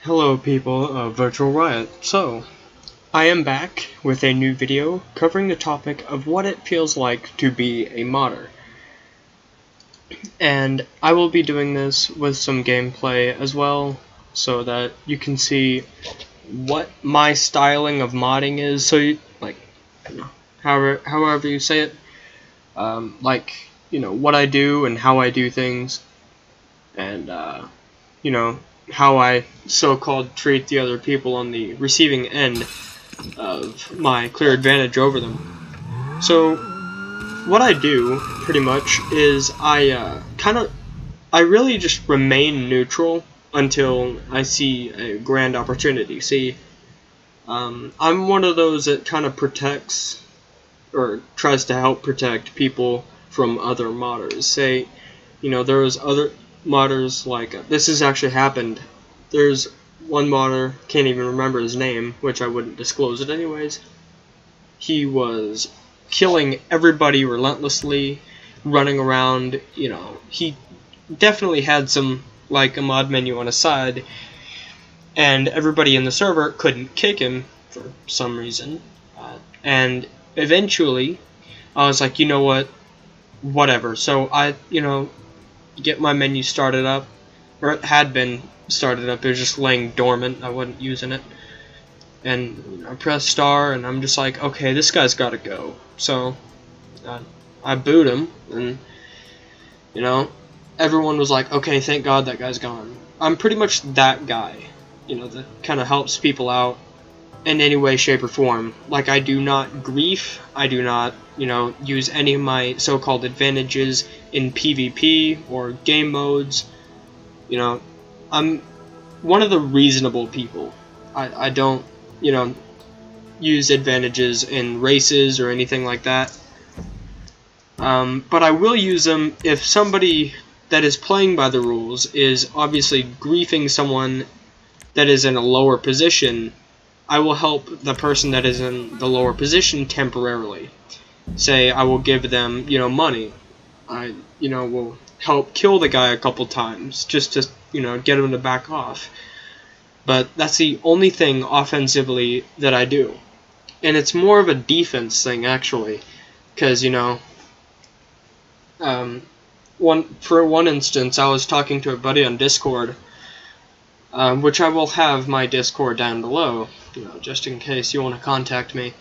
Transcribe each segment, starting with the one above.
Hello people of Virtual Riot. So, I am back with a new video covering the topic of what it feels like to be a modder. And I will be doing this with some gameplay as well, so that you can see what my styling of modding is, so you, however you say it, what I do and how I do things, and, how I so-called treat the other people on the receiving end of my clear advantage over them. So, what I do, pretty much, is I really just remain neutral until I see a grand opportunity. See, I'm one of those that kind of protects, or tries to help protect people from other modders. Say, there's other modders, this has actually happened. There's one modder, can't even remember his name, which I wouldn't disclose it anyways. He was killing everybody relentlessly, running around, he definitely had some, a mod menu on his side, and everybody in the server couldn't kick him for some reason. And eventually, I was like, you know what, whatever. So I, get my menu started up, or it had been started up, it was just laying dormant, I wasn't using it, and I press star, and I'm just like, okay, this guy's gotta go. So I boot him, and everyone was like, okay, thank God that guy's gone. I'm pretty much that guy, that kind of helps people out in any way, shape, or form. I do not grief, I do not, use any of my so-called advantages in PvP or game modes. I'm one of the reasonable people. I don't, use advantages in races or anything like that. But I will use them if somebody that is playing by the rules is obviously griefing someone that is in a lower position. I will help the person that is in the lower position temporarily. Say, I will give them, money. I, will help kill the guy a couple times, just to, get him to back off. But that's the only thing offensively that I do. And it's more of a defense thing, actually. Because, for one instance, I was talking to a buddy on Discord, which I will have my Discord down below, just in case you want to contact me,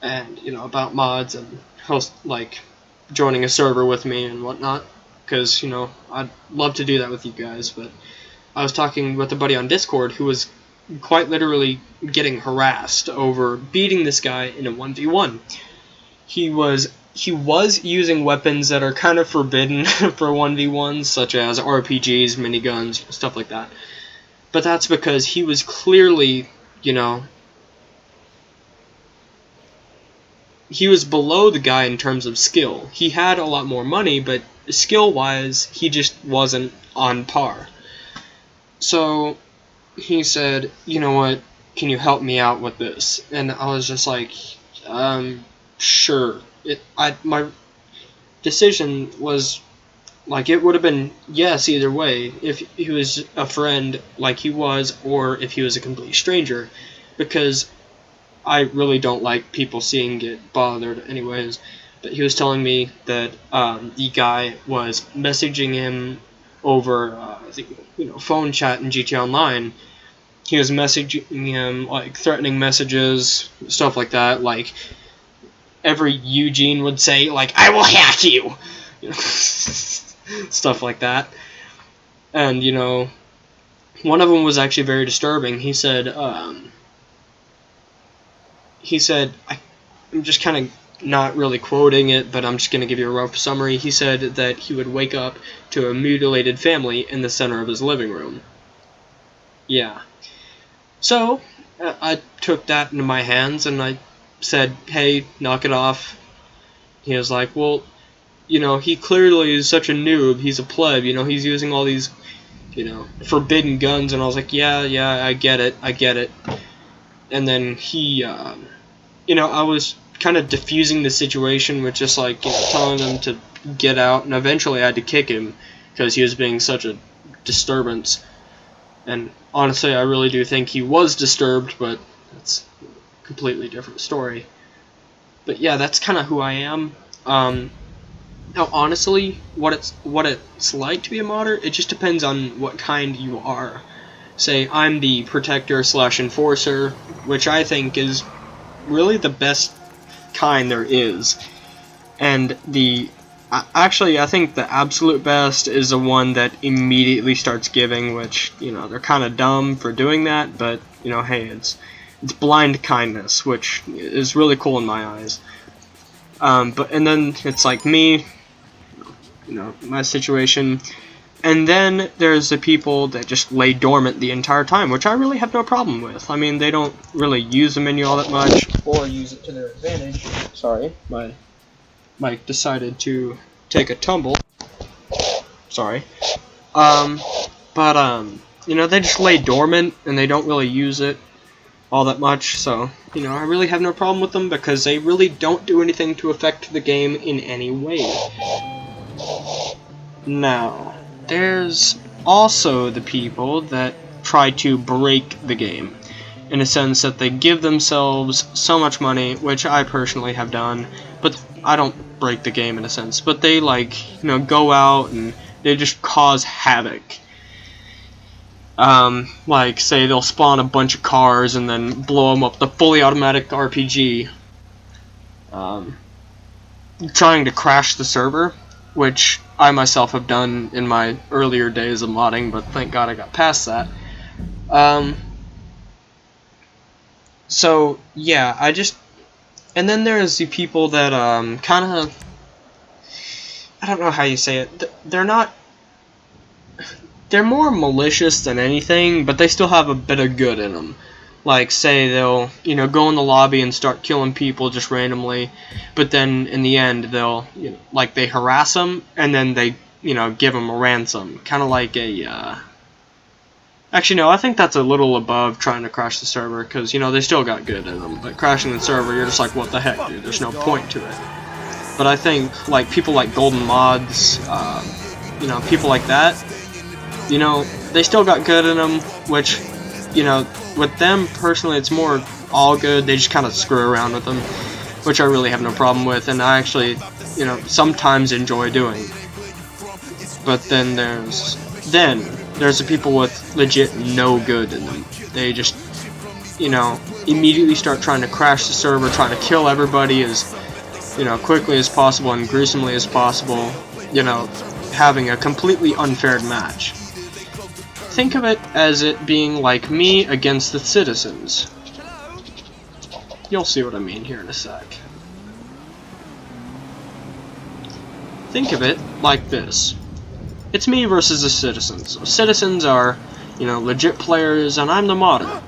and, about mods and host, joining a server with me and whatnot, because, I'd love to do that with you guys. But I was talking with a buddy on Discord who was quite literally getting harassed over beating this guy in a 1v1. He was using weapons that are kind of forbidden for 1v1s, such as RPGs, miniguns, stuff like that. But that's because he was clearly, he was below the guy in terms of skill. He had a lot more money, but skill-wise, he just wasn't on par. So he said, you know what, can you help me out with this? And I was just like, sure. My decision was, it would have been yes either way, if he was a friend like he was, or if he was a complete stranger, because I really don't like people seeing get bothered anyways. But he was telling me that the guy was messaging him over, phone chat in GTA Online. He was messaging him, threatening messages, stuff like that, every Eugene would say, I will hack you! Stuff like that. And, one of them was actually very disturbing. He said, I'm just kind of not really quoting it, but I'm just going to give you a rough summary. He said that he would wake up to a mutilated family in the center of his living room. Yeah. So, I took that into my hands, and I said, hey, knock it off. He was like, well, he clearly is such a noob, he's a pleb, he's using all these, forbidden guns, and I was like, yeah, I get it. And then he, I was kind of diffusing the situation with just, telling him to get out, and eventually I had to kick him, because he was being such a disturbance. And honestly, I really do think he was disturbed, but that's a completely different story. But yeah, that's kind of who I am. Now, honestly, what it's like to be a modder, it just depends on what kind you are. Say, I'm the protector / enforcer, which I think is really the best kind there is. And actually, I think the absolute best is the one that immediately starts giving, which, you know, they're kind of dumb for doing that, but, you know, hey, it's blind kindness, which is really cool in my eyes. And then it's like me, you know, my situation. And then there's the people that just lay dormant the entire time, which I really have no problem with. I mean, they don't really use the menu all that much, or use it to their advantage. Sorry, my mic decided to take a tumble. Sorry. You know, they just lay dormant, and they don't really use it all that much, so, you know, I really have no problem with them, because they really don't do anything to affect the game in any way. Now, there's also the people that try to break the game, in a sense that they give themselves so much money, which I personally have done, but I don't break the game in a sense, but they, like, you know, go out and they just cause havoc. Like, say they'll spawn a bunch of cars and then blow them up, the fully automatic RPG, trying to crash the server, which I myself have done in my earlier days of modding, but thank God I got past that. So, yeah, and then there's the people that, kind of, I don't know how you say it, they're more malicious than anything, but they still have a bit of good in them. Like, say they'll, you know, go in the lobby and start killing people just randomly, but then in the end they'll, you know, like, they harass them, and then they, you know, give them a ransom. Kind of like a, actually, no, I think that's a little above trying to crash the server, because, you know, they still got good in them. But crashing the server, you're just like, what the heck, dude, there's no point to it. But I think, like, people like Golden Mods, you know, people like that, you know, they still got good in them, which, you know, with them, personally, it's more all good. They just kind of screw around with them, which I really have no problem with, and I actually, you know, sometimes enjoy doing. But then there's the people with legit no good in them. They just, you know, immediately start trying to crash the server, trying to kill everybody as, you know, quickly as possible and gruesomely as possible, you know, having a completely unfair match. Think of it as it being like me against the citizens. You'll see what I mean here in a sec. Think of it like this. It's me versus the citizens. The citizens are, you know, legit players, and I'm the modder.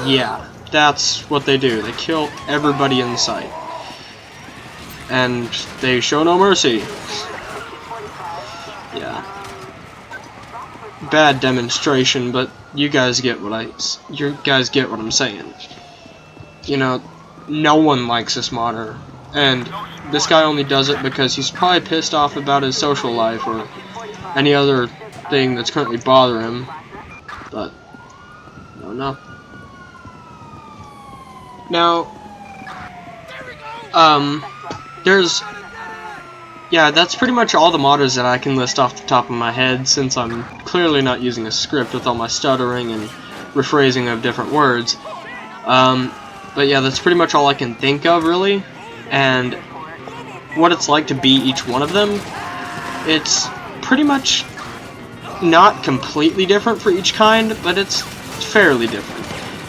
Yeah, that's what they do. They kill everybody in sight. And they show no mercy. Yeah. Bad demonstration, but you guys get what I'm saying. You know, no one likes this modder, and this guy only does it because he's probably pissed off about his social life or any other thing that's currently bothering him. But no. Now, yeah, that's pretty much all the modders that I can list off the top of my head, since I'm clearly not using a script with all my stuttering and rephrasing of different words. But yeah, that's pretty much all I can think of, really. And what it's like to be each one of them, it's pretty much not completely different for each kind, but it's fairly different.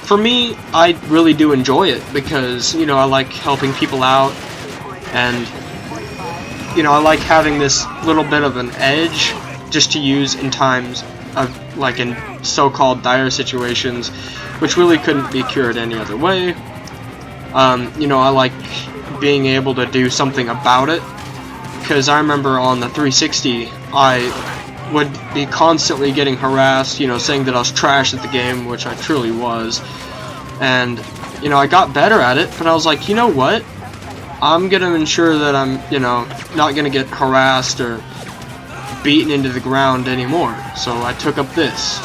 For me, I really do enjoy it, because, you know, I like helping people out, and, you know, I like having this little bit of an edge just to use in times of, like, in so-called dire situations, which really couldn't be cured any other way. You know, I like being able to do something about it, because I remember on the 360, I would be constantly getting harassed, you know, saying that I was trash at the game, which I truly was, and, you know, I got better at it, but I was like, you know what? I'm gonna ensure that I'm, you know, not gonna get harassed or beaten into the ground anymore. So I took up this.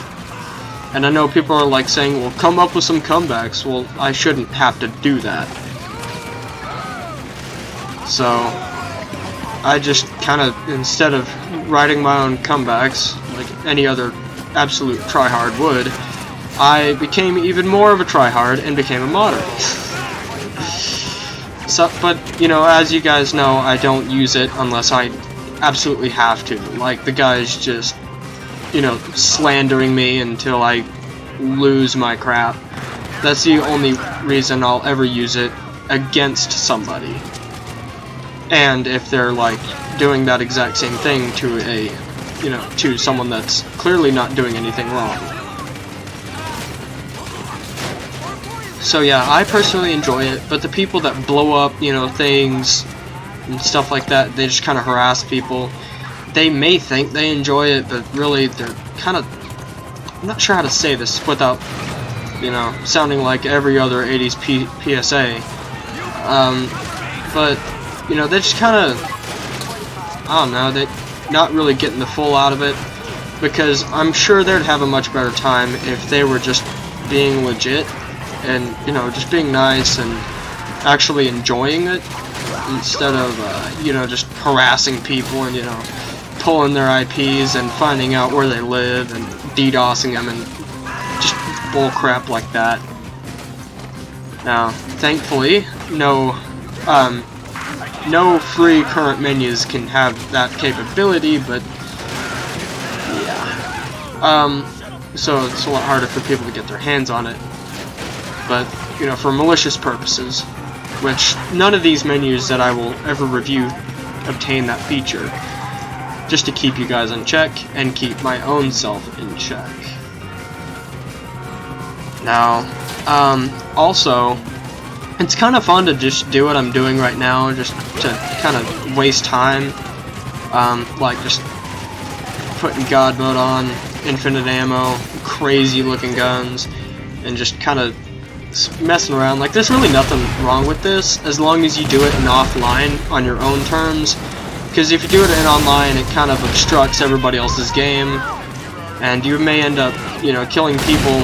And I know people are like saying, well, come up with some comebacks. Well, I shouldn't have to do that. So I just kind of, instead of writing my own comebacks like any other absolute tryhard would, I became even more of a tryhard and became a modder. So, but, you know, as you guys know, I don't use it unless I absolutely have to. Like, the guy's just, you know, slandering me until I lose my crap. That's the only reason I'll ever use it against somebody. And if they're, like, doing that exact same thing to a, you know, to someone that's clearly not doing anything wrong. So yeah, I personally enjoy it, but the people that blow up, you know, things and stuff like that, they just kind of harass people. They may think they enjoy it, but really they're kind of, I'm not sure how to say this without, you know, sounding like every other 80s PSA. But, you know, they just kind of, I don't know, they're not really getting the full out of it, because I'm sure they'd have a much better time if they were just being legit and, you know, just being nice and actually enjoying it instead of, you know, just harassing people and, you know, pulling their IPs and finding out where they live and DDoSing them and just bullcrap like that. Now, thankfully, no free current menus can have that capability, but yeah. So it's a lot harder for people to get their hands on it. But, you know, for malicious purposes, which none of these menus that I will ever review obtain that feature, just to keep you guys in check and keep my own self in check. Now, also, it's kind of fun to just do what I'm doing right now, just to kind of waste time, like just putting God mode on, infinite ammo, crazy looking guns, and just kind of messing around. Like, there's really nothing wrong with this as long as you do it in offline on your own terms, because if you do it in online, it kind of obstructs everybody else's game, and you may end up, you know, killing people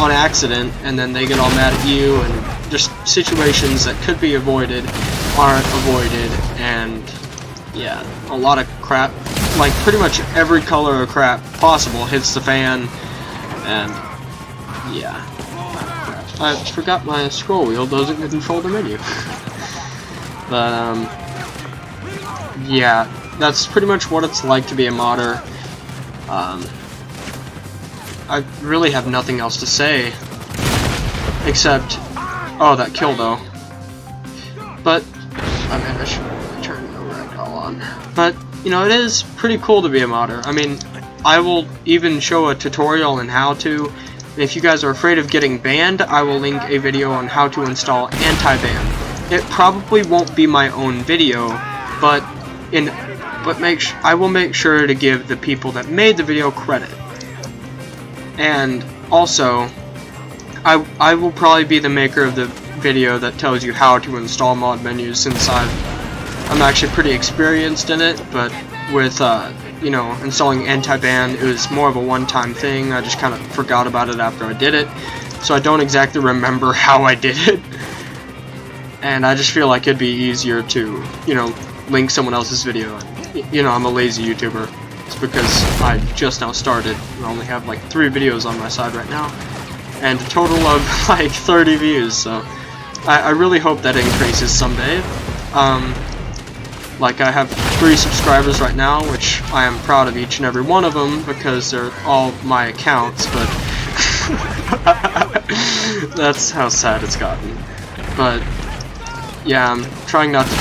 on accident, and then they get all mad at you, and just situations that could be avoided aren't avoided, and yeah, a lot of crap, like pretty much every color of crap possible hits the fan, and yeah. I forgot my scroll wheel doesn't control the menu. But, yeah, that's pretty much what it's like to be a modder. I really have nothing else to say, except, oh, that kill though. But, I mean, I should turn the ragdoll on. But, you know, it is pretty cool to be a modder. I mean, I will even show a tutorial on how to. If you guys are afraid of getting banned, I will link a video on how to install anti-ban. It probably won't be my own video, but I will make sure to give the people that made the video credit. And also, I will probably be the maker of the video that tells you how to install mod menus, since I'm actually pretty experienced in it, but with you know, installing anti-ban, it was more of a one-time thing. I just kind of forgot about it after I did it, so I don't exactly remember how I did it. And I just feel like it'd be easier to, you know, link someone else's video. You know, I'm a lazy YouTuber. It's because I just now started. I only have like 3 videos on my side right now, and a total of like 30 views. So I really hope that increases someday. Like, I have 3 subscribers right now, which I am proud of each and every one of them, because they're all my accounts, but that's how sad it's gotten. But yeah, I'm trying not to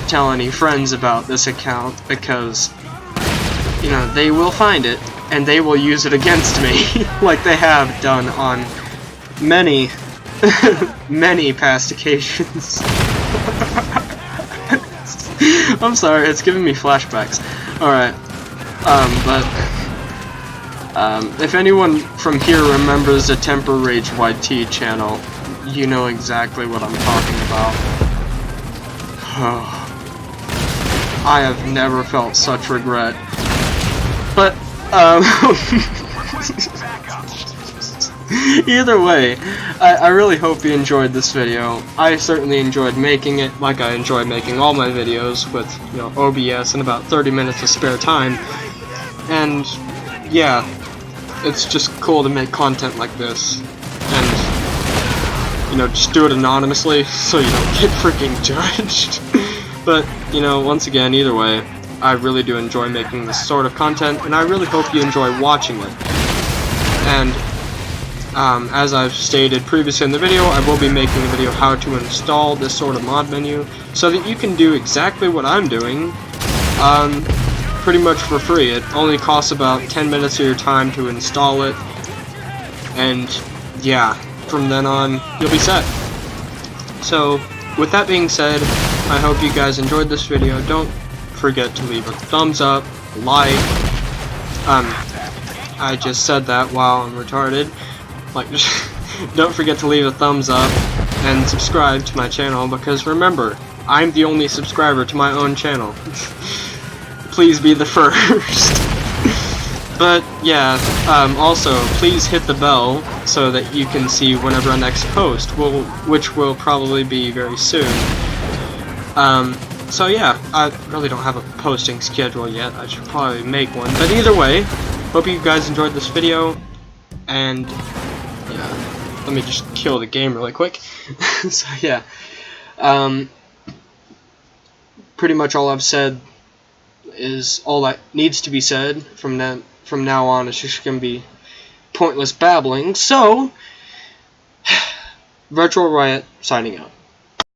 tell any friends about this account, because, you know, they will find it, and they will use it against me, like they have done on many, many past occasions. I'm sorry, it's giving me flashbacks. Alright, if anyone from here remembers the Temper Rage YT channel, you know exactly what I'm talking about. I have never felt such regret. But, either way, I really hope you enjoyed this video. I certainly enjoyed making it, like I enjoy making all my videos with, you know, OBS and about 30 minutes of spare time. And, yeah, it's just cool to make content like this. And, you know, just do it anonymously so you don't get freaking judged. But, you know, once again, either way, I really do enjoy making this sort of content, and I really hope you enjoy watching it. And, as I've stated previously in the video, I will be making a video how to install this sort of mod menu, so that you can do exactly what I'm doing, pretty much for free. It only costs about 10 minutes of your time to install it, and, yeah, from then on, you'll be set. So, with that being said, I hope you guys enjoyed this video. Don't forget to leave a thumbs up, like, I just said that while I'm retarded. Like, don't forget to leave a thumbs up and subscribe to my channel, because remember, I'm the only subscriber to my own channel. Please be the first. But yeah, also please hit the bell so that you can see whenever our next post which will probably be very soon. So yeah, I really don't have a posting schedule yet. I should probably make one. But either way, hope you guys enjoyed this video, and yeah, let me just kill the game really quick. So yeah, pretty much all I've said is all that needs to be said. From now on, it's just gonna be pointless babbling. So, Virtual Riot signing out.